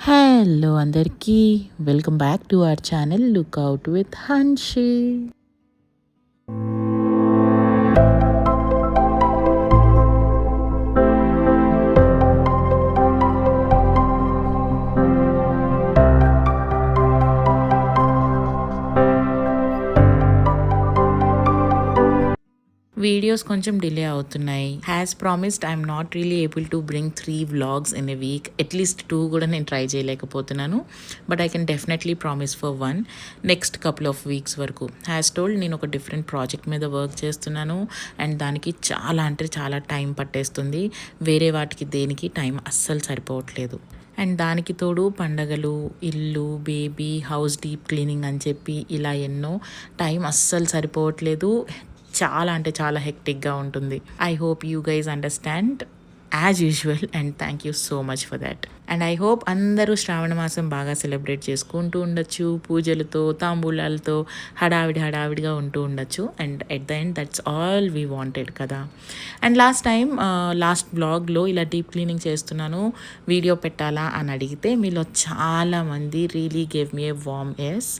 Hello అందరికీ welcome back to our channel lookout with Hanshi. Videos కొంచెం delay అవుతున్నాయి. As promised I'm not really able to bring 3 vlogs in a week. At least 2 కూడా నేను try చేయలేకపోతున్నాను. But I can definitely promise for 1 next couple of weeks వరకు. As told నేను ఒక different project మీద work చేస్తున్నాను అండ్ దానికి చాలా టైం పట్టేస్తుంది. వేరే వాటికి దేనికి టైం అస్సలు సరిపోవట్లేదు. అండ్ దానికి తోడు పండగలు, ఇల్లు, బేబీ, హౌస్ డీప్ క్లీనింగ్ అని చెప్పి ఇలా ఎన్నో టైం అస్సలు సరిపోవట్లేదు. చాలా హెక్టిక్గా ఉంటుంది. I hope you guys understand as usual and thank you so much for that. And I hope అందరూ శ్రావణ మాసం బాగా సెలబ్రేట్ చేసుకుంటూ ఉండొచ్చు. పూజలతో, తాంబూలాలతో హడావిడిగా ఉంటూ ఉండొచ్చు. And at the end that's all we wanted కదా. అండ్ లాస్ట్ బ్లాగ్లో ఇలా డీప్ క్లీనింగ్ చేస్తున్నాను, వీడియో పెట్టాలా అని అడిగితే మీలో చాలామంది really gave me a warm yes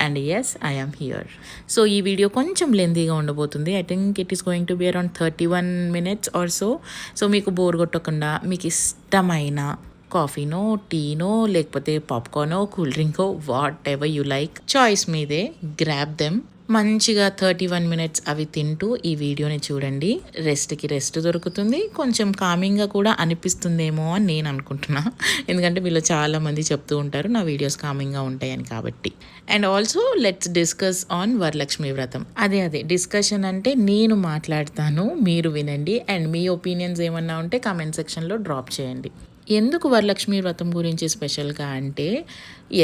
and yes I am here. So ఈ వీడియో కొంచెం లెంతీగా ఉండబోతుంది. I think it is going to be around 31 minutes or so. So మీకు బోర్ కొట్టకుండా మీకు ఇష్టమైన కాఫీనో, టీనో, లేకపోతే పాప్కార్నో, కూల్ డ్రింకో, whatever you like, choice మీదే, గ్రాబ్ దెమ్. మంచిగా 31 minutes అవి తింటూ ఈ వీడియోని చూడండి. రెస్ట్కి రెస్ట్ దొరుకుతుంది, కొంచెం కామింగ్గా కూడా అనిపిస్తుందేమో అని నేను అనుకుంటున్నా. ఎందుకంటే వీళ్ళు చాలామంది చెప్తూ ఉంటారు నా వీడియోస్ కామింగ్గా ఉంటాయని కాబట్టి. And also let's discuss on Varalakshmi వ్రతం. అదే డిస్కషన్ అంటే నేను మాట్లాడతాను, మీరు వినండి అండ్ మీ ఒపీనియన్స్ ఏమన్నా ఉంటే కామెంట్ సెక్షన్లో డ్రాప్ చేయండి. ఎందుకు వరలక్ష్మి వ్రతం గురించి స్పెషల్గా అంటే,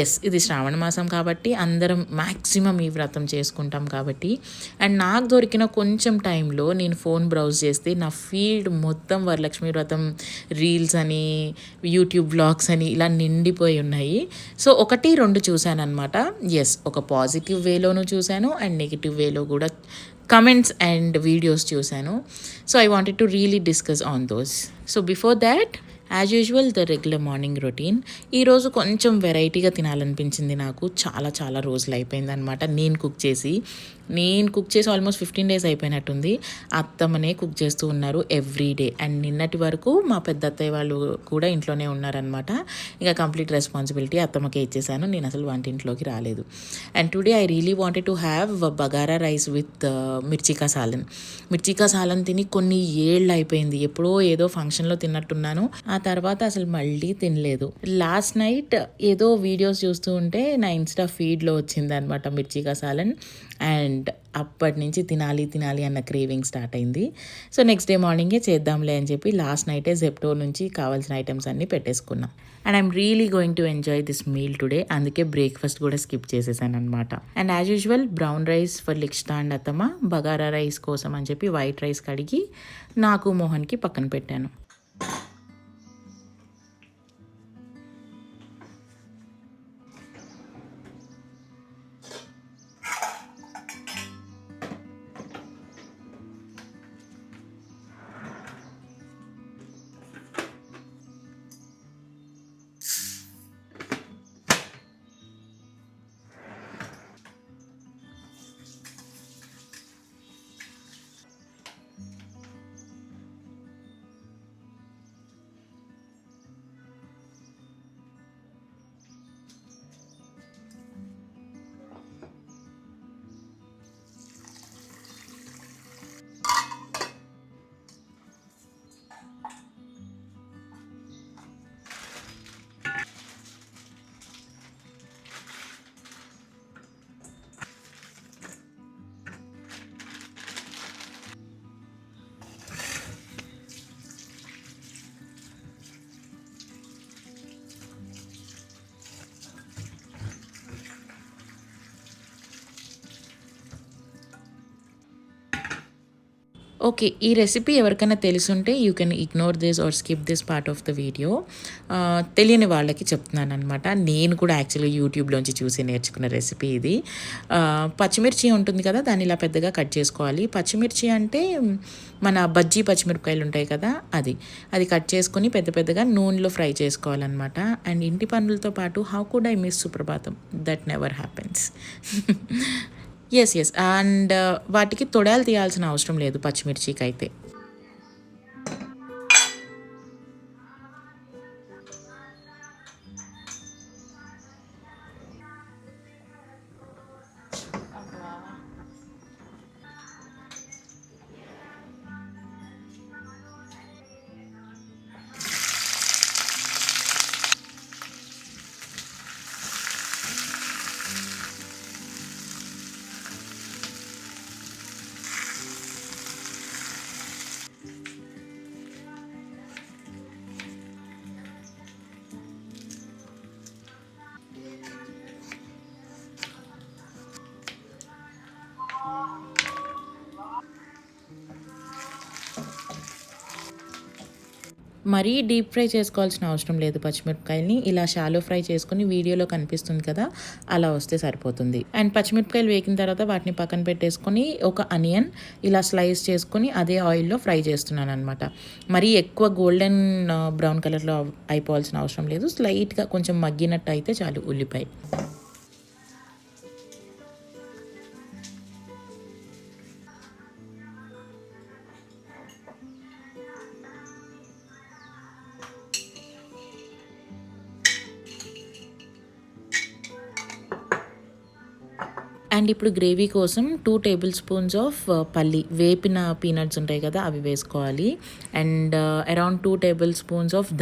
ఎస్ ఇది శ్రావణ మాసం కాబట్టి అందరం మ్యాక్సిమం ఈ వ్రతం చేసుకుంటాం కాబట్టి. అండ్ నాకు దొరికిన కొంచెం టైంలో నేను ఫోన్ బ్రౌజ్ చేస్తే నా ఫీడ్ మొత్తం వరలక్ష్మి వ్రతం రీల్స్ అని, యూట్యూబ్ వ్లాగ్స్ అని ఇలా నిండిపోయి ఉన్నాయి. సో 1-2 చూశాను అనమాట. ఎస్ ఒక పాజిటివ్ వేలోనూ చూశాను అండ్ నెగిటివ్ వేలో కూడా కమెంట్స్ అండ్ వీడియోస్ చూశాను. So I wanted to really discuss on those. So before that as usual the regular morning routine. ఈరోజు కొంచెం వెరైటీగా తినాలనిపించింది నాకు. చాలా రోజులు అయిపోయింది అనమాట నేను కుక్ చేసి ఆల్మోస్ట్ 15 days అయిపోయినట్టుంది. అత్తమ్మనే కుక్ చేస్తూ ఉన్నారు ఎవ్రీ డే. అండ్ నిన్నటి వరకు మా పెద్ద అత్తయ్య వాళ్ళు కూడా ఇంట్లోనే ఉన్నారనమాట. ఇక కంప్లీట్ రెస్పాన్సిబిలిటీ అత్తమ్మకే ఇచ్చేసాను, నేను అసలు వంటింట్లోకి రాలేదు. And today I really wanted to have bagara rice with మిర్చికా సాలన్ తిని కొన్ని ఏళ్ళు అయిపోయింది. ఎప్పుడో ఏదో ఫంక్షన్లో తిన్నట్టున్నాను. ఆ తర్వాత అసలు మళ్ళీ తినలేదు. లాస్ట్ నైట్ ఏదో వీడియోస్ చూస్తూ ఉంటే నా ఇన్స్టా ఫీడ్లో వచ్చింది అనమాట మిర్చికా సాలన్. అండ్ అప్పటి నుంచి తినాలి అన్న క్రేవింగ్ స్టార్ట్ అయింది. సో నెక్స్ట్ డే మార్నింగే చేద్దాంలే అని చెప్పి లాస్ట్ నైటే జెప్టో నుంచి కావాల్సిన ఐటమ్స్ అన్నీ పెట్టేసుకున్నాం. And I'm really going to enjoy this meal today. అందుకే బ్రేక్ఫాస్ట్ కూడా స్కిప్ చేసేసాను అనమాట. And as usual brown rice for Likshitha and అత్తమ్మ, బగారా రైస్ కోసం అని చెప్పి వైట్ రైస్ కడిగి నాకు మోహన్కి పక్కన పెట్టాను. ఓకే. ఈ రెసిపీ ఎవరికైనా తెలిసుంటే you can ignore this or skip this part of the video. తెలియని వాళ్ళకి చెప్తున్నాననమాట. నేను కూడా యాక్చువల్‌గా యూట్యూబ్‌లోంచి చూసి నేర్చుకున్న రెసిపీ ఇది. పచ్చిమిర్చి ఉంటుంది కదా! దాన్ని ఇలా పెద్దగా కట్ చేసుకోవాలి. పచ్చిమిర్చి అంటే మన బజ్జీ పచ్చిమిరపకాయలు ఉంటాయి కదా! అది. అది కట్ చేసుకొని పెద్ద పెద్దగా నూనెలో ఫ్రై చేసుకోవాలనమాట. అండ్ ఇంటి పనులతో పాటు how could I miss Suprabhatam? That never happens. Yes. Yes. And వాటికి తొడాలు తీయాల్సిన అవసరం లేదు పచ్చిమిర్చికైతే. మరీ డీప్ ఫ్రై చేసుకోవాల్సిన అవసరం లేదు పచ్చిమిరపకాయలని. ఇలా షాలో ఫ్రై చేసుకొని వీడియోలో కనిపిస్తుంది కదా! అలా వస్తే సరిపోతుంది. అండ్ పచ్చిమిరపకాయలు వేగిన తర్వాత వాటిని పక్కన పెట్టేసుకొని ఒక ఆనియన్ ఇలా స్లైస్ చేసుకొని అదే ఆయిల్‌లో ఫ్రై చేస్తున్నాననమాట. మరీ ఎక్కువ గోల్డెన్ బ్రౌన్ కలర్‌లో అయిపోవాల్సిన అవసరం లేదు. స్లైట్‌గా కొంచెం మగ్గినట్టు అయితే చాలు ఉల్లిపాయ. అండ్ ఇప్పుడు గ్రేవీ కోసం 2 టేబుల్ స్పూన్స్ ఆఫ్ పల్లి వేపిన పీనట్స్ ఉంటాయి కదా! అవి వేసుకోవాలి. And around 2 table spoons of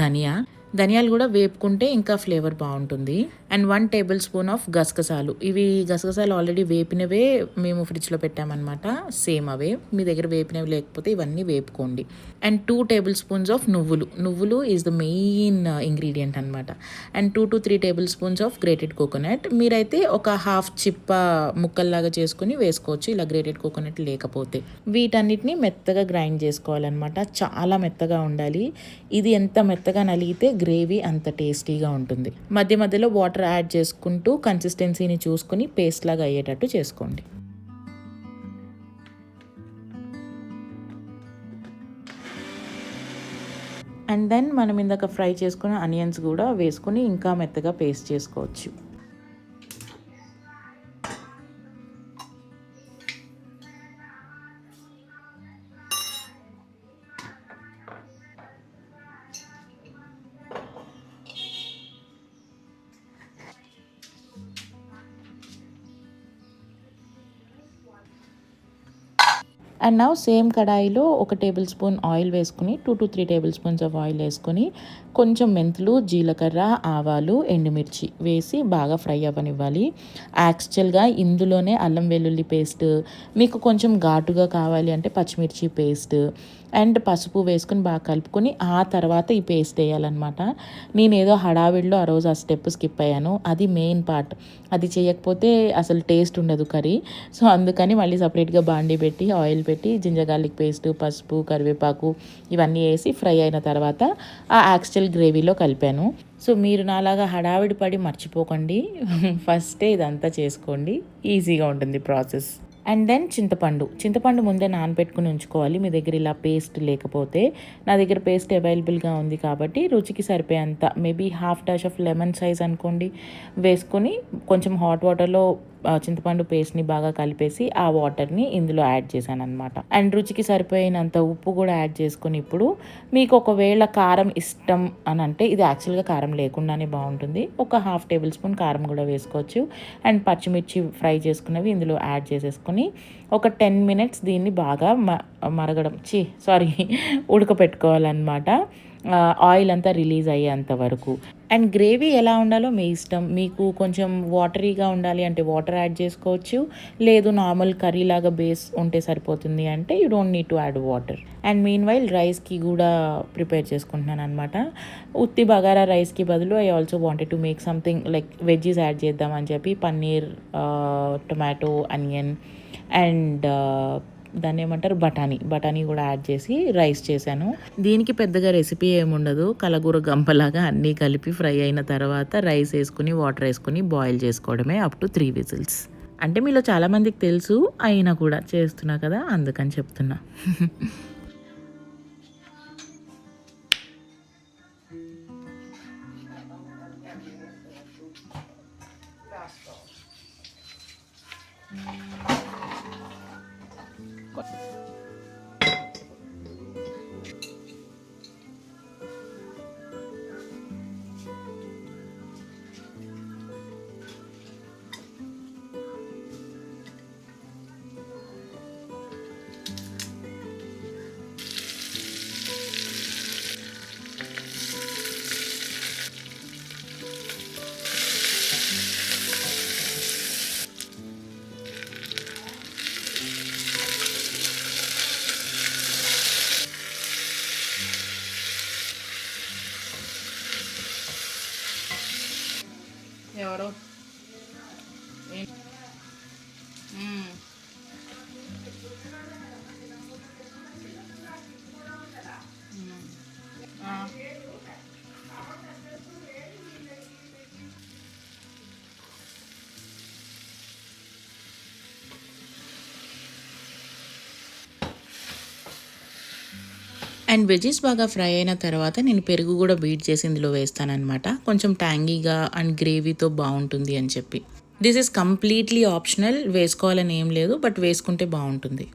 ధనియాలు కూడా వేపుకుంటే ఇంకా ఫ్లేవర్ బాగుంటుంది. అండ్ 1 టేబుల్ స్పూన్ ఆఫ్ గసగసాలు. ఇవి గసగసాలు ఆల్రెడీ వేపినవే మేము ఫ్రిడ్జ్లో పెట్టామన్నమాట. సేమ్ అవే. మీ దగ్గర వేపినవి లేకపోతే ఇవన్నీ వేపుకోండి. అండ్ 2 టేబుల్ స్పూన్స్ ఆఫ్ నువ్వులు ఈజ్ ద మెయిన్ ఇంగ్రీడియంట్ అనమాట. And 2 to 3 table spoons of grated coconut. మీరైతే ఒక హాఫ్ చిప్ప ముక్కల్లాగా చేసుకుని వేసుకోవచ్చు ఇలా గ్రేటెడ్ కోకోనట్ లేకపోతే. వీటన్నిటిని మెత్తగా గ్రైండ్ చేసుకోవాలన్నమాట. చాలా మెత్తగా ఉండాలి. ఇది ఎంత మెత్తగా నలిగితే గ్రేవీ అంత టేస్టీగా ఉంటుంది. మధ్య మధ్యలో వాటర్ యాడ్ చేసుకుంటూ కన్సిస్టెన్సీని చూసుకుని పేస్ట్ లాగా అయ్యేటట్టు చేసుకోండి. అండ్ దెన్ మనం ఇందాక ఫ్రై చేసుకున్న ఆనియన్స్ కూడా వేసుకుని ఇంకా మెత్తగా పేస్ట్ చేసుకోవచ్చు. అండ్ నౌ సేమ్ కడాయిలో ఒక టేబుల్ స్పూన్ ఆయిల్ వేసుకుని 2 to 3 table spoons of oil వేసుకొని కొంచెం మెంతులు, జీలకర్ర, ఆవాలు, ఎండుమిర్చి వేసి బాగా ఫ్రై అవ్వనివ్వాలి. యాక్చువల్గా ఇందులోనే అల్లం వెల్లుల్లి పేస్ట్, మీకు కొంచెం ఘాటుగా కావాలి అంటే పచ్చిమిర్చి పేస్ట్ అండ్ పసుపు వేసుకొని బాగా కలుపుకొని ఆ తర్వాత ఈ పేస్ట్ వేయాలన్నమాట. నేనేదో హడావిడిలో ఆ రోజు ఆ స్టెప్ స్కిప్ అయ్యాను. అది మెయిన్ పార్ట్. అది చేయకపోతే అసలు టేస్ట్ ఉండదు కర్రీ. సో అందుకని మళ్ళీ సపరేట్గా బాండీ పెట్టి ఆయిల్ పెట్టి జింజర్ గార్లిక్ పేస్ట్, పసుపు, కరివేపాకు ఇవన్నీ వేసి ఫ్రై అయిన తర్వాత ఆ యాక్చువల్ గ్రేవీలో కలిపాను. సో మీరు నాలాగా హడావిడి పడి మర్చిపోకండి. ఫస్టే ఇదంతా చేసుకోండి. ఈజీగా ఉంటుంది ప్రాసెస్. అండ్ దెన్ చింతపండు ముందే నానబెట్టుకుని ఉంచుకోవాలి. మీ దగ్గర ఇలా పేస్ట్ లేకపోతే. నా దగ్గర పేస్ట్ అవైలబుల్గా ఉంది కాబట్టి రుచికి సరిపోయేంత maybe half dash of lemon size అనుకోండి వేసుకొని కొంచెం హాట్ వాటర్లో చింతపండు పేస్ట్ని బాగా కలిపేసి ఆ వాటర్ని ఇందులో యాడ్ చేశాను అనమాట. అండ్ రుచికి సరిపోయినంత ఉప్పు కూడా యాడ్ చేసుకొని ఇప్పుడు మీకు ఒకవేళ కారం ఇష్టం అని అంటే ఇది యాక్చువల్గా కారం లేకుండానే బాగుంటుంది. ఒక హాఫ్ టేబుల్ స్పూన్ కారం కూడా వేసుకోవచ్చు. అండ్ పచ్చిమిర్చి ఫ్రై చేసుకున్నవి ఇందులో యాడ్ చేసేసుకొని ఒక 10 minutes దీన్ని బాగా ఉడకపెట్టుకోవాలన్నమాట. ఆయిల్ అంతా రిలీజ్ అయ్యేంత వరకు. అండ్ గ్రేవీ ఎలా ఉండాలో మీ ఇష్టం. మీకు కొంచెం వాటరీగా ఉండాలి అంటే వాటర్ యాడ్ చేసుకోవచ్చు. లేదు నార్మల్ కర్రీ లాగా బేస్ ఉంటే సరిపోతుంది అంటే you don't need to add water. And mean while రైస్కి కూడా ప్రిపేర్ చేసుకుంటున్నాను అనమాట. ఉత్తి బగారా రైస్కి బదులు I also wanted to make something like veggies add చేద్దామని చెప్పి పన్నీర్, టొమాటో, ఆనియన్ అండ్ దాన్ని ఏమంటారు బఠానీ కూడా యాడ్ చేసి రైస్ చేశాను. దీనికి పెద్దగా రెసిపీ ఏముండదు, కలగూర గంపలాగా అన్నీ కలిపి ఫ్రై అయిన తర్వాత రైస్ వేసుకుని వాటర్ వేసుకుని బాయిల్ చేసుకోవడమే అప్ టు 3 విజిల్స్. అంటే మీలో చాలామందికి తెలుసు, అయినా కూడా చేస్తున్నా కదా అందుకని చెప్తున్నా. ఎవరో అండ్ వెజీస్ బాగా ఫ్రై అయిన తర్వాత నేను పెరుగు కూడా బీట్ చేసి ఇందులో వేస్తానన్నమాట. కొంచెం ట్యాంగీగా అండ్ గ్రేవీతో బాగుంటుంది అని చెప్పి. దిస్ ఈస్ కంప్లీట్లీ ఆప్షనల్, వేసుకోవాలని ఏం లేదు, బట్ వేసుకుంటే బాగుంటుంది.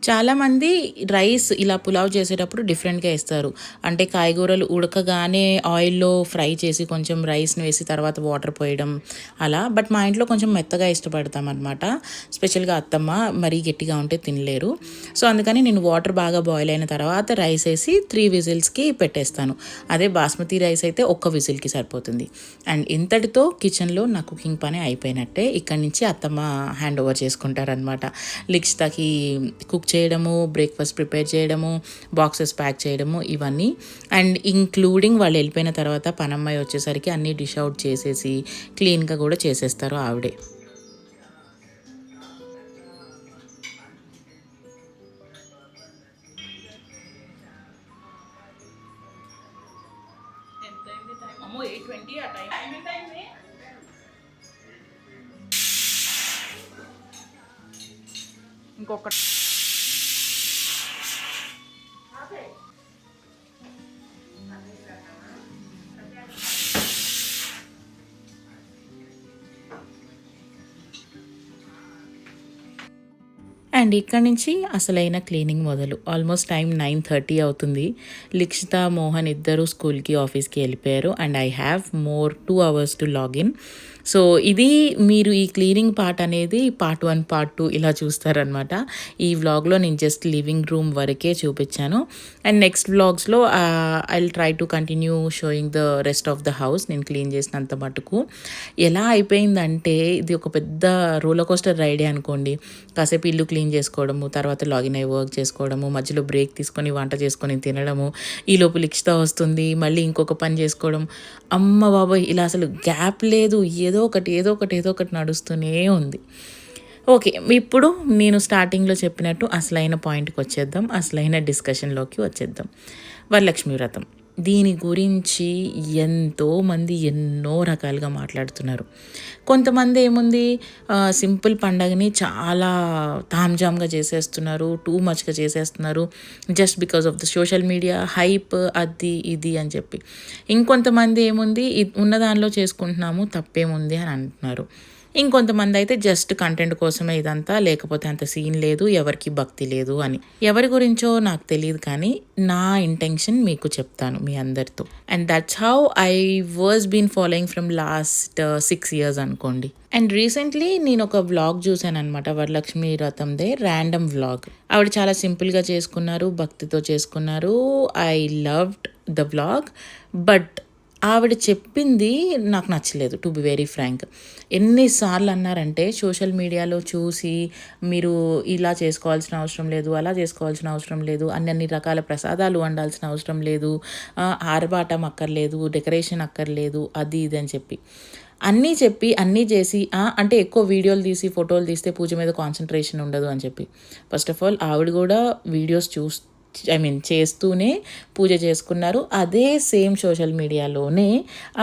చాలామంది రైస్ ఇలా పులావ్ చేసేటప్పుడు డిఫరెంట్గా వేస్తారు. అంటే కాయగూరలు ఉడకగానే ఆయిల్లో ఫ్రై చేసి కొంచెం రైస్ని వేసి తర్వాత వాటర్ పోయడం అలా. బట్ మా ఇంట్లో కొంచెం మెత్తగా ఇష్టపడతాం అనమాట. స్పెషల్గా అత్తమ్మ మరీ గట్టిగా ఉంటే తినలేరు. సో అందుకని నేను వాటర్ బాగా బాయిల్ అయిన తర్వాత రైస్ వేసి 3 విజిల్స్కి పెట్టేస్తాను. అదే బాస్మతి రైస్ అయితే ఒక్క విజిల్కి సరిపోతుంది. అండ్ ఇంతటితో కిచెన్లో నా కుకింగ్ పని అయిపోయినట్టే. ఇక్కడి నుంచి అత్తమ్మ హ్యాండ్ ఓవర్ చేసుకుంటారనమాట. లిక్షితాకి కుక్ చేయడము, బ్రేక్ఫాస్ట్ ప్రిపేర్ చేయడము, బాక్సెస్ ప్యాక్ చేయడము ఇవన్నీ. అండ్ ఇంక్లూడింగ్ వాళ్ళు వెళ్ళిపోయిన తర్వాత పనమ్మాయి వచ్చేసరికి అన్నీ డిష్ అవుట్ చేసేసి క్లీన్గా కూడా చేసేస్తారు ఆవిడే. ఇంకొక అండ్ ఇక్కడి నుంచి అసలైన క్లీనింగ్ మొదలు. ఆల్మోస్ట్ టైం 9:30 అవుతుంది. లిక్షిత, మోహన్ ఇద్దరు స్కూల్కి ఆఫీస్కి వెళ్ళిపోయారు. And I have more 2 hours to login. So ఇది మీరు ఈ క్లీనింగ్ పార్ట్ అనేది పార్ట్ 1, పార్ట్ 2 ఇలా చూస్తారనమాట. ఈ వ్లాగ్లో నేను జస్ట్ లివింగ్ రూమ్ వరకే చూపించాను. అండ్ నెక్స్ట్ వ్లాగ్స్లో I will try to continue showing the rest of the house. నేను క్లీన్ చేసినంత మటుకు ఎలా అయిపోయిందంటే ఇది ఒక పెద్ద రోలర్ కోస్టర్ రైడే అనుకోండి. కాసేపు ఇల్లు క్లీన్ చేసుకోవడము, తర్వాత లాగిన్ అయ్యి వర్క్ చేసుకోవడము, మధ్యలో బ్రేక్ తీసుకొని వంట చేసుకొని తినడము, ఈ లోపు లిక్షిత వస్తుంది, మళ్ళీ ఇంకొక పని చేసుకోవడం. అమ్మ బాబోయ్, ఇలా అసలు గ్యాప్ లేదు. ఏదో ఒకటి నడుస్తూనే ఉంది. ఓకే, ఇప్పుడు నేను స్టార్టింగ్లో చెప్పినట్టు అసలైన పాయింట్కి వచ్చేద్దాం, అసలైన డిస్కషన్లోకి వచ్చేద్దాం. వరలక్ష్మి వ్రతం దీని గురించి ఎంతోమంది ఎన్నో రకాలుగా మాట్లాడుతున్నారు. కొంతమంది ఏముంది, సింపుల్ పండగని చాలా తామ్జామ్గా చేసేస్తున్నారు, టూ మచ్గా చేసేస్తున్నారు, just because of the social media hype అది ఇది అని చెప్పి. ఇంకొంతమంది ఏముంది, ఉన్న దానిలో చేసుకుంటున్నాము తప్పేముంది అని అంటున్నారు. ఇంకొంతమంది అయితే జస్ట్ కంటెంట్ కోసమే ఇదంతా, లేకపోతే అంత సీన్ లేదు, ఎవరికి భక్తి లేదు అని. ఎవరి గురించో నాకు తెలియదు, కానీ నా ఇంటెన్షన్ మీకు చెప్తాను మీ అందరితో. And that's how I was been following from last 6 years అనుకోండి. అండ్ రీసెంట్లీ నేను ఒక వ్లాగ్ చూశాను అనమాట, వరలక్ష్మి వ్రతందే ర్యాండమ్ వ్లాగ్. ఆవిడ చాలా సింపుల్గా చేసుకున్నారు, భక్తితో చేసుకున్నారు. I loved the vlog. But ఆవిడ చెప్పింది నాకు నచ్చలేదు, టు బి వెరీ ఫ్రాంక్. ఎన్నిసార్లు అన్నారంటే సోషల్ మీడియాలో చూసి మీరు ఇలా చేసుకోవాల్సిన అవసరం లేదు, అలా చేసుకోవాల్సిన అవసరం లేదు, అన్ని రకాల ప్రసాదాలు వండాల్సిన అవసరం లేదు, ఆర్భాటం అక్కర్లేదు, డెకరేషన్ అక్కర్లేదు, అది ఇది అని చెప్పి అన్నీ చేసి అంటే ఎక్కువ వీడియోలు తీసి ఫోటోలు తీస్తే పూజ మీద కాన్సన్ట్రేషన్ ఉండదు అని చెప్పి. ఫస్ట్ ఆఫ్ ఆల్ ఆవిడ కూడా వీడియోస్ చేస్తూనే పూజ చేసుకున్నారు. అదే సేమ్ సోషల్ మీడియాలోనే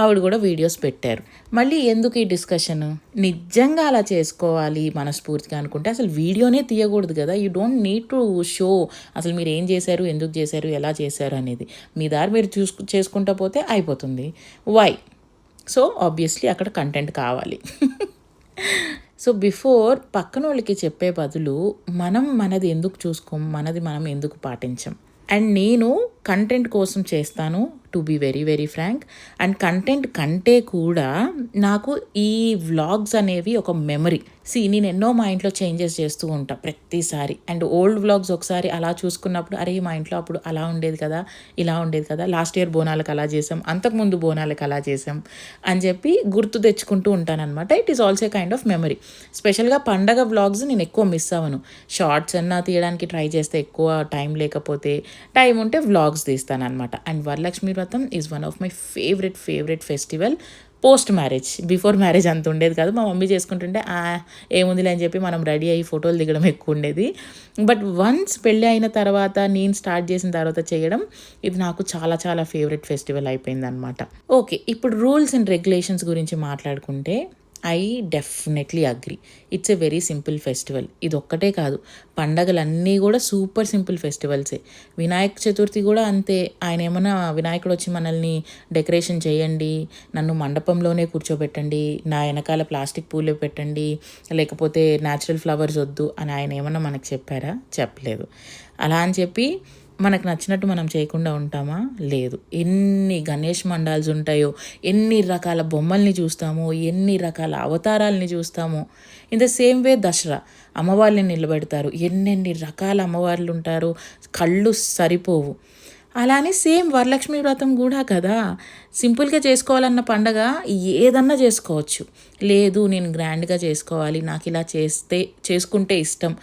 ఆవిడ కూడా వీడియోస్ పెట్టారు. మళ్ళీ ఎందుకు ఈ డిస్కషన్? నిజంగా అలా చేసుకోవాలి మనస్ఫూర్తిగా అనుకుంటే అసలు వీడియోనే తీయకూడదు కదా. You don't need to show అసలు మీరు ఏం చేశారు, ఎందుకు చేశారు, ఎలా చేశారు అనేది. మీ దారి మీరు చేసుకుంటా పోతే అయిపోతుంది. వై? సో ఆబ్వియస్లీ అక్కడ కంటెంట్ కావాలి. సో బిఫోర్ పక్కనోళ్ళకి చెప్పే బదులు మనది ఎందుకు చూసుకోం, మనది మనం ఎందుకు పాటించం. అండ్ నేను కంటెంట్ కోసం చేస్తాను, to be very very frank. And content కంటే కూడా నాకు ఈ వ్లాగ్స్ అనేవి ఒక మెమరీ. నేను ఎన్నో మా ఇంట్లో చేంజెస్ చేస్తూ ఉంటాను ప్రతిసారి. అండ్ ఓల్డ్ వ్లాగ్స్ ఒకసారి అలా చూసుకున్నప్పుడు అరే మా ఇంట్లో అప్పుడు అలా ఉండేది కదా, ఇలా ఉండేది కదా, లాస్ట్ ఇయర్ బోనాలకు అలా చేసాం, అంతకుముందు బోనాలకు అలా చేసాం అని చెప్పి గుర్తు తెచ్చుకుంటూ ఉంటానన్నమాట. It is also kind of memory. స్పెషల్గా పండగ వ్లాగ్స్ నేను ఎక్కువ మిస్ అవ్వను. షార్ట్స్ అన్నా తీయడానికి ట్రై చేస్తే ఎక్కువ టైం లేకపోతే, టైం ఉంటే వ్లాగ్స్ తీస్తానన్నమాట. అండ్ వరలక్ష్మి వ్రతం is one of my favourite festival post marriage. Before marriage అంత ఉండేది కాదు. మా మమ్మీ చేసుకుంటుంటే ఏముందిలే అని చెప్పి మనం రెడీ అయ్యి ఫోటోలు దిగడం ఎక్కువ ఉండేది. బట్ వన్స్ పెళ్ళి అయిన తర్వాత నేను స్టార్ట్ చేసిన తర్వాత చేయడం ఇది నాకు చాలా ఫేవరెట్ ఫెస్టివల్ అయిపోయింది అనమాట. ఓకే, ఇప్పుడు రూల్స్ అండ్ రెగ్యులేషన్స్ గురించి మాట్లాడుకుంటే I definitely agree. It's a very simple festival. ఇది ఒక్కటే కాదు, పండగలన్నీ కూడా సూపర్ సింపుల్ ఫెస్టివల్సే. వినాయక చతుర్థి కూడా అంతే. ఆయన ఏమన్నా వినాయకుడు వచ్చి మనల్ని డెకరేషన్ చేయండి, నన్ను మండపంలోనే కూర్చోబెట్టండి, నా వెనకాల ప్లాస్టిక్ పూలు పెట్టండి, లేకపోతే న్యాచురల్ ఫ్లవర్స్ వద్దు అని ఆయన ఏమన్నా మనకు చెప్పారా? చెప్పలేదు. అలా అని చెప్పి మనకు నచ్చినట్టు మనం చేయకుండా ఉంటామా? లేదు. ఎన్ని గణేష్ మండల్స్ ఉంటాయో, ఎన్ని రకాల బొమ్మల్ని చూస్తామో, ఎన్ని రకాల అవతారాలని చూస్తామో. In the same way Dasara అమ్మవార్లని నిలబెడతారు, ఎన్నెన్ని రకాల అమ్మవార్లు ఉంటారో, కళ్ళు సరిపోవు. అలానే సేమ్ వరలక్ష్మి వ్రతం కూడా కదా, సింపుల్గా చేసుకోవాలన్న పండగ ఏదన్నా చేసుకోవచ్చు. లేదు నేను గ్రాండ్గా చేసుకోవాలి, నాకు ఇలా చేసుకుంటే ఇష్టం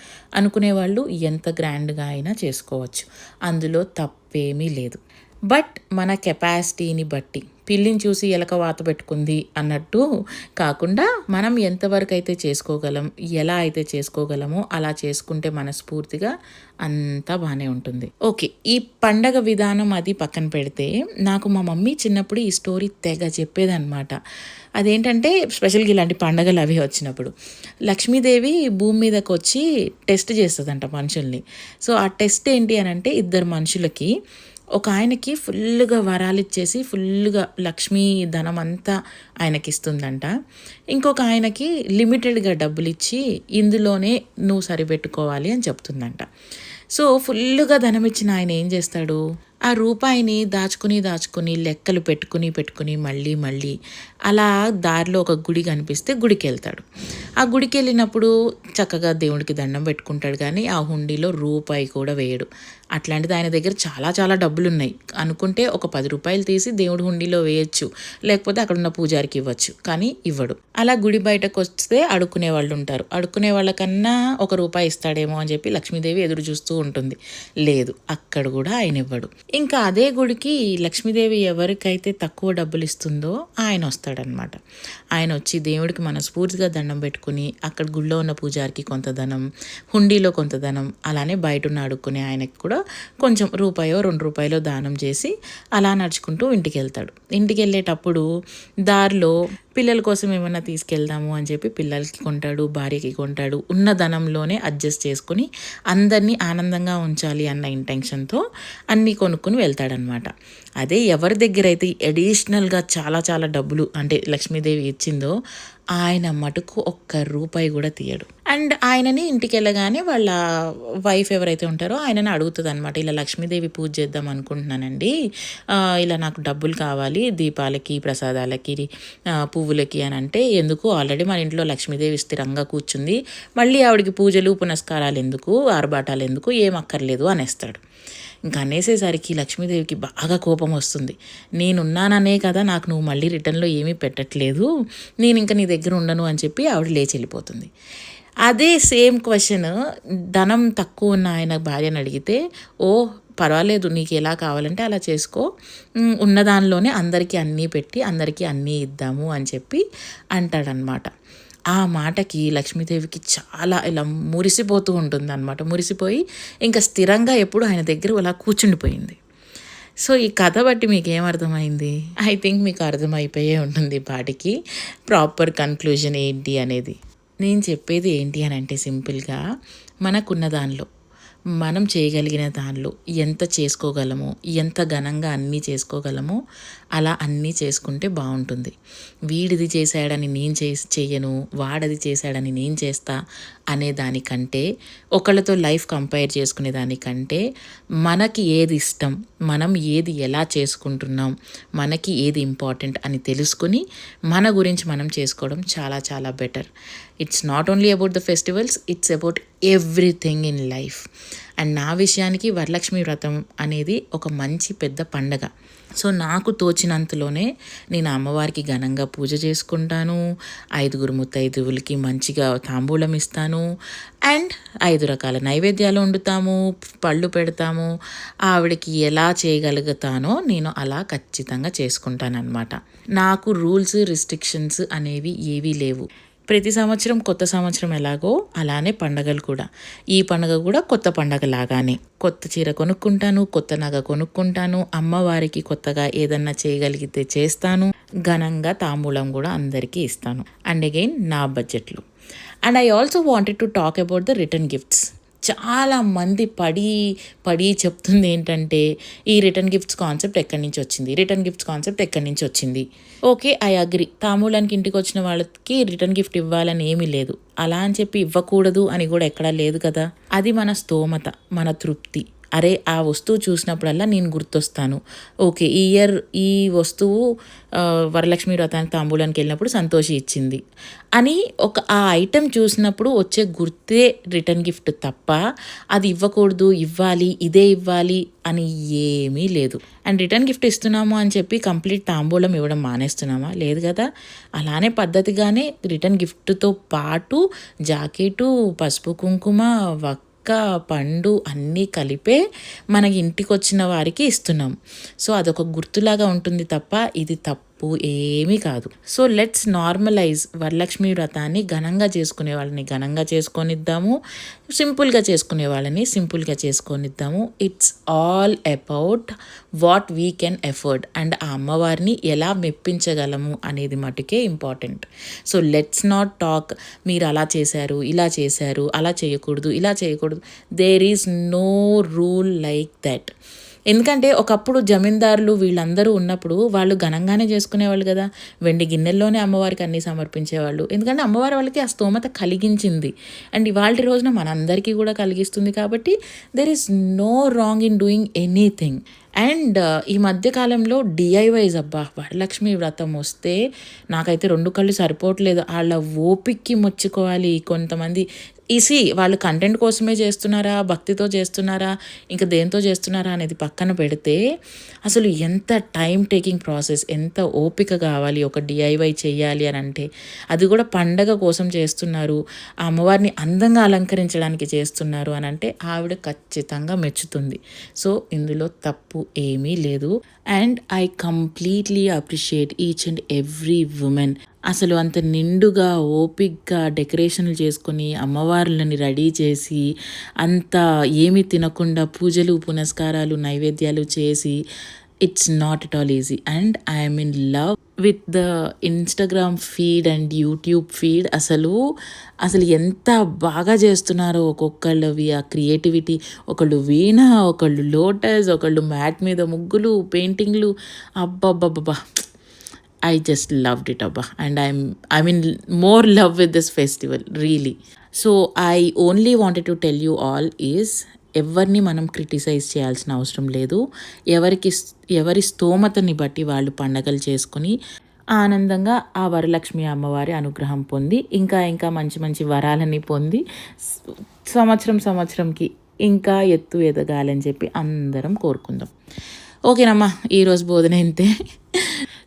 అనుకునేవాళ్ళు ఎంత గ్రాండ్గా అయినా చేసుకోవచ్చు. అందులో తప్పేమీ లేదు. బట్ మన కెపాసిటీని బట్టి, పిల్లిని చూసి ఎలక వాత పెట్టుకుంది అన్నట్టు కాకుండా మనం ఎంతవరకు అయితే చేసుకోగలం, ఎలా అయితే చేసుకోగలమో అలా చేసుకుంటే మనస్ఫూర్తిగా అంతా బాగానే ఉంటుంది. ఓకే, ఈ పండగ విధానం అది పక్కన పెడితే నాకు మా మమ్మీ చిన్నప్పుడు ఈ స్టోరీ తెగ చెప్పేదన్నమాట. అదేంటంటే స్పెషల్గా ఇలాంటి పండగలు అవి వచ్చినప్పుడు లక్ష్మీదేవి భూమి మీదకి వచ్చి టెస్ట్ చేస్తుందంట మనుషుల్ని. సో ఆ టెస్ట్ ఏంటి అని అంటే, ఇద్దరు మనుషులకి ఒక ఆయనకి ఫుల్గా వరాలు ఇచ్చేసి ఫుల్గా లక్ష్మీ ధనం అంతా ఆయనకి ఇస్తుందంట. ఇంకొక ఆయనకి లిమిటెడ్గా డబ్బులు ఇచ్చి ఇందులోనే నువ్వు సరిపెట్టుకోవాలి అని చెప్తుందంట. సో ఫుల్గా ధనం ఇచ్చిన ఆయన ఏం చేస్తాడు, ఆ రూపాయిని దాచుకుని లెక్కలు పెట్టుకుని మళ్ళీ అలా దారిలో ఒక గుడి కనిపిస్తే గుడికి వెళ్తాడు. ఆ గుడికి వెళ్ళినప్పుడు చక్కగా దేవుడికి దండం పెట్టుకుంటాడు, కానీ ఆ హుండీలో రూపాయి కూడా వేయడు. అట్లాంటిది ఆయన దగ్గర చాలా డబ్బులు ఉన్నాయి అనుకుంటే ఒక 10 రూపాయలు తీసి దేవుడి హుండీలో వేయచ్చు, లేకపోతే అక్కడ ఉన్న పూజారికి ఇవ్వచ్చు, కానీ ఇవ్వడు. అలా గుడి బయటకు వస్తే అడుక్కునే వాళ్ళు ఉంటారు. అడుక్కునే వాళ్ళకన్నా 1 రూపాయి ఇస్తాడేమో అని చెప్పి లక్ష్మీదేవి ఎదురు చూస్తూ ఉంటుంది. లేదు, అక్కడ కూడా ఆయన ఇవ్వడు. ఇంకా అదే గుడికి లక్ష్మీదేవి ఎవరికైతే తక్కువ డబ్బులు ఇస్తుందో ఆయన వస్తాడనమాట. ఆయన వచ్చి దేవుడికి మనస్ఫూర్తిగా దండం పెట్టుకుని అక్కడ గుళ్ళో ఉన్న పూజారికి కొంత ధనం, హుండీలో కొంత ధనం, అలానే బయట ఉన్న అడుక్కునే ఆయనకి కూడా కొంచెం రూపాయో 2 రూపాయలో దానం చేసి అలా నడుచుకుంటూ ఇంటికి వెళ్తాడు. ఇంటికి వెళ్ళేటప్పుడు దారిలో పిల్లల కోసం ఏమైనా తీసుకెళ్దాము అని చెప్పి పిల్లలకి కొంటాడు, భార్యకి కొంటాడు. ఉన్న ధనంలోనే అడ్జస్ట్ చేసుకుని అందరినీ ఆనందంగా ఉంచాలి అన్న ఇంటెన్షన్తో అన్నీ కొనుక్కుని వెళ్తాడనమాట. అదే ఎవరి దగ్గర అయితే అడిషనల్గా చాలా డబ్బులు అంటే లక్ష్మీదేవి ఇచ్చిందో ఆయన మటుకు 1 రూపాయి కూడా తీయడు. అండ్ ఆయనని ఇంటికి వెళ్ళగానే వాళ్ళ వైఫ్ ఎవరైతే ఉంటారో ఆయనని అడుగుతుంది అనమాట, ఇలా లక్ష్మీదేవి పూజ చేద్దాం అనుకుంటున్నానండి, ఇలా నాకు డబ్బులు కావాలి దీపాలకి, ప్రసాదాలకి, పువ్వులకి అని అంటే, ఎందుకు ఆల్రెడీ మన ఇంట్లో లక్ష్మీదేవి స్థిరంగా కూర్చుంది, మళ్ళీ ఆవిడకి పూజలు పునస్కారాలు ఎందుకు, ఆర్భాటాలు ఎందుకు, ఏం అక్కర్లేదు అనేస్తాడు. ఇంకా అనేసేసరికి లక్ష్మీదేవికి బాగా కోపం కోపం వస్తుంది. నేనున్నాననే కదా నాకు నువ్వు మళ్ళీ రిటర్న్లో ఏమీ పెట్టట్లేదు, నేను ఇంకా నీ దగ్గర ఉండను అని చెప్పి ఆవిడ లేచి వెళ్ళిపోతుంది. అదే సేమ్ క్వశ్చన్ ధనం తక్కువ ఉన్న ఆయన భార్యను అడిగితే, ఓ పర్వాలేదు, నీకు ఎలా కావాలంటే అలా చేసుకో, ఉన్న దానిలోనే అందరికీ అన్నీ పెట్టి అందరికీ అన్నీ ఇద్దాము అని చెప్పి అంటాడనమాట. ఆ మాటకి లక్ష్మీదేవికి చాలా ఇలా మురిసిపోతూ ఉంటుంది అనమాట. మురిసిపోయి ఇంకా స్థిరంగా ఎప్పుడు ఆయన దగ్గర అలా కూర్చుండిపోయింది. సో ఈ కథ బట్టి మీకు ఏమర్థమైంది? ఐ థింక్ మీకు అర్థమైపోయే ఉంటుంది పాటికి ప్రాపర్ కన్క్లూజన్ ఏంటి అనేది. నేను చెప్పేది ఏంటి అని అంటే సింపుల్గా మనకున్న దానిలో మనం చేయగలిగిన దానిలో ఎంత చేసుకోగలమో, ఎంత ఘనంగా అన్నీ చేసుకోగలమో అలా అన్నీ చేసుకుంటే బాగుంటుంది. వీడిది చేశాడని నేను చెయ్యను, వాడది చేశాడని నేను చేస్తా అనే దానికంటే, ఒకళ్ళతో లైఫ్ కంపేర్ చేసుకునే దానికంటే మనకి ఏది ఇష్టం, మనం ఏది ఎలా చేసుకుంటున్నాం, మనకి ఏది ఇంపార్టెంట్ అని తెలుసుకుని మన గురించి మనం చేసుకోవడం చాలా చాలా better. It's not only about the festivals, it's about everything in life. And నా విషయానికి వరలక్ష్మి వ్రతం అనేది ఒక మంచి పెద్ద పండగ. సో నాకు తోచినంతలోనే నేను అమ్మవారికి ఘనంగా పూజ చేసుకుంటాను, 5 ముత్తైదువులకి మంచిగా తాంబూలం ఇస్తాను, అండ్ 5 రకాల నైవేద్యాలు వండుతాము, పళ్ళు పెడతాము. ఆవిడకి ఎలా చేయగలుగుతానో నేను అలా ఖచ్చితంగా చేసుకుంటానన్నమాట. నాకు రూల్స్ రిస్ట్రిక్షన్స్ అనేవి ఏవీ లేవు. ప్రతి సంవత్సరం కొత్త సంవత్సరం ఎలాగో అలానే పండగలు కూడా. ఈ పండగ కూడా కొత్త పండగ లాగానే కొత్త చీర కొనుక్కుంటాను, కొత్త నగ కొనుక్కుంటాను, అమ్మవారికి కొత్తగా ఏదన్నా చేయగలిగితే చేస్తాను, ఘనంగా తాంబూలం కూడా అందరికీ ఇస్తాను. అండ్ అగైన్ నా బడ్జెట్లో. And I also wanted to talk about the return gifts. చాలామంది పడి చెప్తుంది ఏంటంటే, ఈ రిటర్న్ గిఫ్ట్స్ కాన్సెప్ట్ ఎక్కడి నుంచి వచ్చింది, రిటర్న్ గిఫ్ట్స్ కాన్సెప్ట్ ఎక్కడి నుంచి వచ్చింది. Okay, I agree. తాంబూలానికి ఇంటికి వచ్చిన వాళ్ళకి రిటర్న్ గిఫ్ట్ ఇవ్వాలని ఏమీ లేదు, అలా అని చెప్పి ఇవ్వకూడదు అని కూడా ఎక్కడా లేదు కదా. అది మన స్తోమత, మన తృప్తి. అరే ఆ వస్తువు చూసినప్పుడల్లా నేను గుర్తొస్తాను, ఓకే ఈ ఇయర్ ఈ వస్తువు వరలక్ష్మి వ్రతానికి తాంబూలానికి వెళ్ళినప్పుడు సంతోషి ఇచ్చింది అని ఆ ఐటెం చూసినప్పుడు వచ్చే గుర్తే రిటర్న్ గిఫ్ట్ తప్ప అది ఇవ్వకూడదు, ఇవ్వాలి, ఇదే ఇవ్వాలి అని ఏమీ లేదు. అండ్ రిటర్న్ గిఫ్ట్ ఇస్తున్నాము అని చెప్పి కంప్లీట్ తాంబూలం ఇవ్వడం మానేస్తున్నామా? లేదు కదా. అలానే పద్ధతిగానే రిటర్న్ గిఫ్ట్తో పాటు జాకెటు, పసుపు కుంకుమ, పండు అన్నీ కలిపే మనకి ఇంటికి వచ్చిన వారికి ఇస్తున్నాం. సో అదొక గుర్తులాగా ఉంటుంది తప్ప ఇది తప్పు ఏమీ కాదు. సో లెట్స్ నార్మలైజ్ వరలక్ష్మి వ్రతాన్ని ఘనంగా చేసుకునే వాళ్ళని ఘనంగా చేసుకొనిద్దాము, సింపుల్గా చేసుకునే వాళ్ళని సింపుల్గా చేసుకొనిద్దాము. It's all about what we can afford and ఆ అమ్మవారిని ఎలా మెప్పించగలము అనేది మటుకే important. So let's not talk మీరు అలా చేశారు, ఇలా చేశారు, అలా చేయకూడదు, ఇలా చేయకూడదు. There is no rule like that. ఎందుకంటే ఒకప్పుడు జమీందారులు వీళ్ళందరూ ఉన్నప్పుడు వాళ్ళు ఘనంగానే చేసుకునేవాళ్ళు కదా. వెండి గిన్నెల్లోనే అమ్మవారికి అన్నీ సమర్పించేవాళ్ళు. ఎందుకంటే అమ్మవారి వాళ్ళకి ఆ స్తోమత కలిగించింది. అండ్ ఇవాళ రోజున మనందరికీ కూడా కలిగిస్తుంది. కాబట్టి there is no wrong in doing anything. And ఈ మధ్యకాలంలో డిఐవైస్, అబ్బా వరలక్ష్మి వ్రతం వస్తే నాకైతే 2 కళ్ళు సరిపోవట్లేదు. వాళ్ళ ఓపిక్కి మొచ్చుకోవాలి. కొంతమంది వాళ్ళు కంటెంట్ కోసమే చేస్తున్నారా, భక్తితో చేస్తున్నారా, ఇంకా దేంతో చేస్తున్నారా అనేది పక్కన పెడితే అసలు ఎంత టైం టేకింగ్ ప్రాసెస్, ఎంత ఓపిక కావాలి ఒక డిఐవై చేయాలి అని అంటే. అది కూడా పండగ కోసం చేస్తున్నారు, ఆ అమ్మవారిని అందంగా అలంకరించడానికి చేస్తున్నారు అని అంటే ఆవిడ ఖచ్చితంగా మెచ్చుతుంది. సో ఇందులో తప్పు ఏమీ లేదు. And I completely appreciate each and every women. అసలు అంత నిండుగా ఓపిక్గా డెకరేషన్లు చేసుకొని అమ్మవార్లని రెడీ చేసి అంత ఏమీ తినకుండా పూజలు పునస్కారాలు నైవేద్యాలు చేసి it's not at all easy. And I'm in love with the Instagram feed and YouTube feed. అసలు ఎంత బాగా చేస్తున్నారో ఒక్కొక్కళ్ళవి ఆ క్రియేటివిటీ. ఒకళ్ళు వీణ, ఒకళ్ళు లోటస్, ఒకళ్ళు మ్యాట్ మీద ముగ్గులు, పెయింటింగ్లు. అబ్బబ్బబ్బబ్బా, I just loved it, Abba. And I'm in more love with this festival, really. So I only wanted to tell you all is, ఎవరిని మనం క్రిటిసైజ్ చేయాల్సిన అవసరం లేదు. ఎవరి స్తోమతని బట్టి వాళ్ళు పండగలు చేసుకుని ఆనందంగా ఆ వరలక్ష్మి అమ్మవారి అనుగ్రహం పొంది ఇంకా మంచి మంచి వరాలని పొంది సంవత్సరంకి ఇంకా ఎత్తు ఎదగాలని చెప్పి అందరం కోరుకుందాం. ఓకేనమ్మా, ఈరోజు బోధన ఇంతే.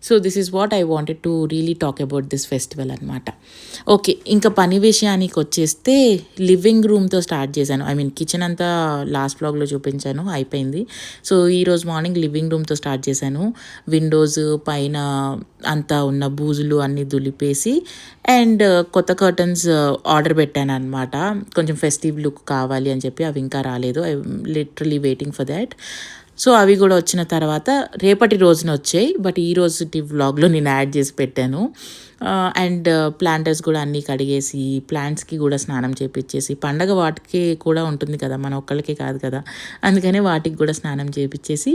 So this is what I wanted to really talk about this festival అనమాట. ఓకే, ఇంకా పని విషయానికి వచ్చేస్తే లివింగ్ రూమ్తో స్టార్ట్ చేశాను. ఐ మీన్ కిచెన్ అంతా లాస్ట్ బ్లాగ్లో చూపించాను, అయిపోయింది. సో ఈరోజు మార్నింగ్ లివింగ్ రూమ్తో స్టార్ట్ చేశాను. విండోస్ పైన అంతా ఉన్న బూజులు అన్నీ దులిపేసి అండ్ కొత్త కర్టన్స్ ఆర్డర్ పెట్టాను అనమాట. కొంచెం ఫెస్టివ్ లుక్ కావాలి అని చెప్పి, అవి ఇంకా రాలేదు. I literally waiting for that. So అవి కూడా వచ్చిన తర్వాత రేపటి రోజున వచ్చాయి, బట్ ఈ రోజు వ్లాగ్లో నేను యాడ్ చేసి పెట్టాను. అండ్ ప్లాంటర్స్ కూడా అన్నీ కడిగేసి ప్లాంట్స్కి కూడా స్నానం చేపించేసి, పండగ వాటికి కూడా ఉంటుంది కదా, మన ఒక్కళ్ళకే కాదు కదా, అందుకనే వాటికి కూడా స్నానం చేపించేసి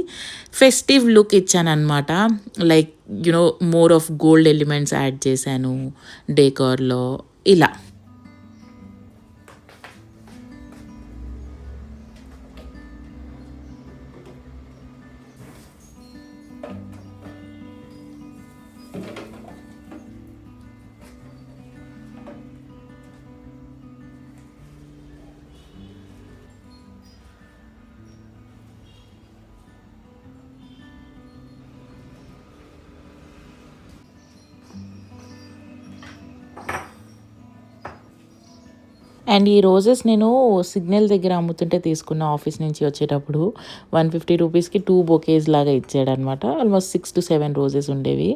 ఫెస్టివ్ లుక్ ఇచ్చాను అనమాట. Like you know more of gold elements add చేశాను డేకార్లో ఇలా. అండ్ ఈ రోజెస్ నేను సిగ్నల్ దగ్గర అమ్ముతుంటే తీసుకున్న ఆఫీస్ నుంచి వచ్చేటప్పుడు 150 రూపీస్కి 2 బొకేస్ లాగా ఇచ్చాడనమాట. ఆల్మోస్ట్ 6 to 7 రోజెస్ ఉండేవి.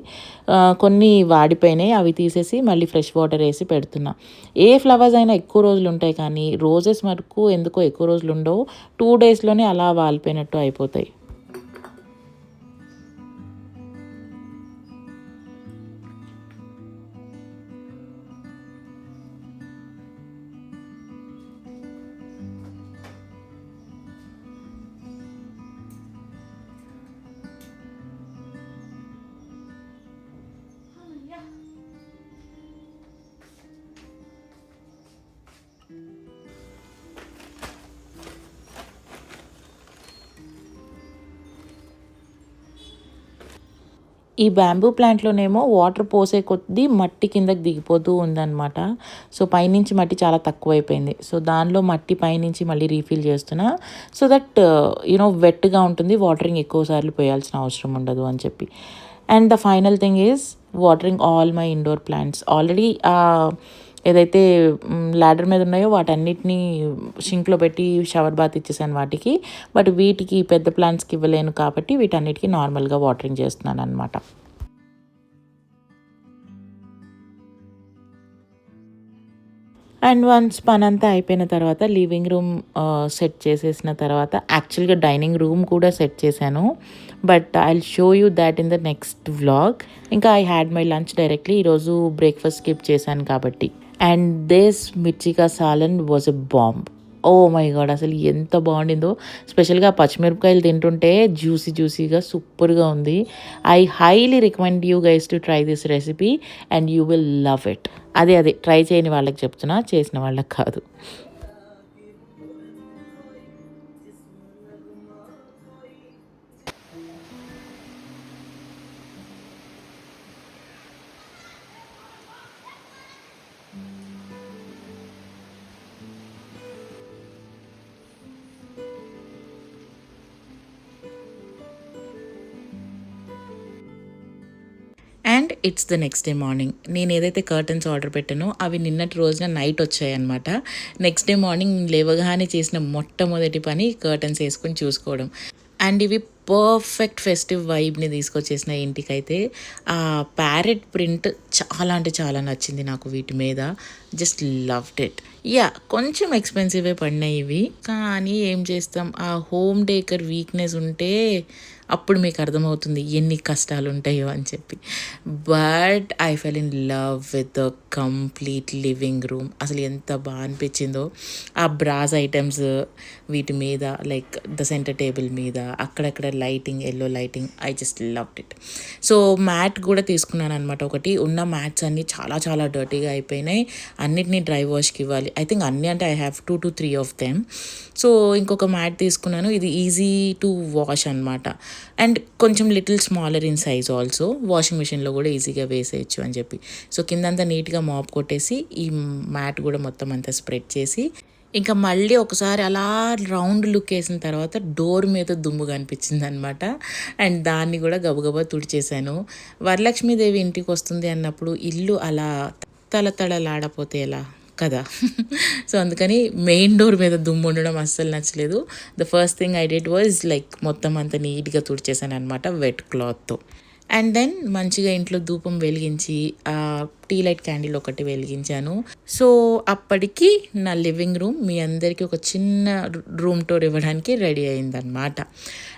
కొన్ని వాడిపోయినాయి, అవి తీసేసి మళ్ళీ ఫ్రెష్ వాటర్ వేసి పెడుతున్నా. ఏ ఫ్లవర్స్ అయినా ఎక్కువ రోజులు ఉంటాయి, కానీ రోజెస్ మటుకు ఎందుకో ఎక్కువ రోజులు ఉండవు. 2 డేస్లోనే అలా వాలిపోయినట్టు అయిపోతాయి. ఈ బ్యాంబూ ప్లాంట్లోనేమో వాటర్ పోసే కొద్దీ మట్టి కిందకి దిగిపోతూ ఉందన్నమాట. సో పైనుంచి మట్టి చాలా తక్కువైపోయింది. సో దానిలో మట్టి పైనుంచి మళ్ళీ రీఫిల్ చేస్తున్నా, సో దట్ యూనో వెట్గా ఉంటుంది, వాటరింగ్ ఎక్కువ సార్లు పోయాల్సిన అవసరం ఉండదు అని చెప్పి. And the final thing is watering all my indoor plants. Already ఏదైతే ల్యాడర్ మీద ఉన్నాయో వాటన్నిటినీ షింక్లో పెట్టి షవర్ బాత్ ఇచ్చేసాను వాటికి. బట్ వీటికి పెద్ద ప్లాంట్స్కి ఇవ్వలేను కాబట్టి వీటన్నిటికీ నార్మల్గా వాటరింగ్ చేస్తున్నాను అనమాట. అండ్ వన్స్ పనంతా అయిపోయిన తర్వాత లివింగ్ రూమ్ సెట్ చేసేసిన తర్వాత యాక్చువల్గా డైనింగ్ రూమ్ కూడా సెట్ చేశాను, but I will show you that in the next vlog. ఇంకా I had my lunch directly, ఈరోజు బ్రేక్ఫాస్ట్ స్కిప్ చేశాను కాబట్టి. అండ్ దిస్ మిర్చికా salan was a bomb. Oh my God, అసలు ఎంత బాగుండిందో. స్పెషల్గా పచ్చిమిరపకాయలు తింటుంటే జ్యూసీగా సూపర్గా ఉంది. I highly recommend you guys to try this recipe and you will love it. అదే ట్రై చేయని వాళ్ళకి చెప్తున్నా, చేసిన వాళ్ళకి కాదు. And it's the next day morning. నేను ఏదైతే కర్టన్స్ ఆర్డర్ పెట్టానో అవి నిన్నటి రోజున నైట్ వచ్చాయన్నమాట. నెక్స్ట్ డే మార్నింగ్ లేవగానే చేసిన మొట్టమొదటి పని కర్టన్స్ వేసుకొని చూసుకోవడం. అండ్ ఇవి పర్ఫెక్ట్ ఫెస్టివ్ వైబ్ని తీసుకొచ్చేసిన ఇంటికైతే. ఆ ప్యారెట్ ప్రింట్ చాలా అంటే చాలా నచ్చింది నాకు వీటి మీద. Just loved it. యా, కొంచెం ఎక్స్పెన్సివే పడినాయి ఇవి, కానీ ఏం చేస్తాం, ఆ హోమ్ డేకర్ వీక్నెస్ ఉంటే అప్పుడు మీకు అర్థమవుతుంది ఎన్ని కష్టాలు ఉంటాయో అని చెప్పి. But I fell in love with the complete living room. అసలు ఎంత బాగా అనిపించిందో ఆ బ్రాస్ ఐటమ్స్ వీటి మీద, లైక్ ద సెంటర్ టేబుల్ మీద అక్కడక్కడ lighting, yellow lighting. I just loved it. So mat కూడా తీసుకున్నాను అనమాట. ఒకటి ఉన్న మ్యాట్స్ అన్నీ చాలా చాలా డర్టీగా అయిపోయినాయి, అన్నిటినీ డ్రై వాష్కి ఇవ్వాలి. ఐ థింక్ అన్నీ అంటే I have 2 to 3 of them. So ఇంకొక మ్యాట్ తీసుకున్నాను, ఇది ఈజీ టు వాష్ అనమాట. అండ్ కొంచెం little smaller in size also, washing మిషన్లో కూడా ఈజీగా వేసేయచ్చు అని చెప్పి. సో కిందంతా నీట్గా మాప్ కొట్టేసి ఈ మ్యాట్ కూడా మొత్తం అంతా స్ప్రెడ్ చేసి ఇంకా మళ్ళీ ఒకసారి అలా రౌండ్ లుక్ వేసిన తర్వాత డోర్ మీద దుమ్ము కనిపించింది అనమాట. అండ్ దాన్ని కూడా గబగబా తుడిచేశాను. వరలక్ష్మీదేవి ఇంటికి వస్తుంది అన్నప్పుడు ఇల్లు అలా తళతళలాడపోతే ఎలా కదా. సో అందుకని మెయిన్ డోర్ మీద దుమ్ము ఉండడం అస్సలు నచ్చలేదు. The first thing I did was like మొత్తం అంతా నీట్గా తుడిచేసాను అనమాట వెట్ క్లాత్తో. అండ్ దెన్ మంచిగా ఇంట్లో ధూపం వెలిగించి టీ లైట్ క్యాండిల్ ఒకటి వెలిగించాను. సో అప్పటికి నా లివింగ్ రూమ్ మీ అందరికీ ఒక చిన్న రూమ్ టూర్ ఇవ్వడానికి రెడీ అయిందనమాట.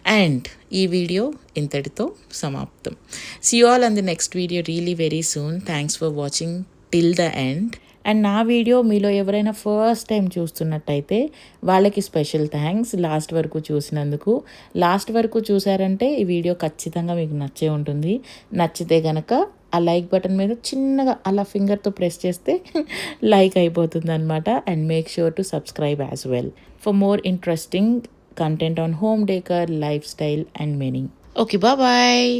అండ్ ఈ వీడియో ఇంతటితో సమాప్తం. See you all on the next video really very soon. Thanks for watching till the end. And నా వీడియో మీలో ఎవరైనా ఫస్ట్ టైం చూస్తున్నట్టయితే వాళ్ళకి స్పెషల్ థ్యాంక్స్ లాస్ట్ వరకు చూసినందుకు. లాస్ట్ వరకు చూసారంటే ఈ వీడియో ఖచ్చితంగా మీకు నచ్చే ఉంటుంది. నచ్చితే కనుక ఆ లైక్ బటన్ మీద చిన్నగా అలా ఫింగర్తో ప్రెస్ చేస్తే లైక్ అయిపోతుంది అనమాట. And make sure to subscribe as well for more interesting content on home decor, lifestyle and many. Okay, bye.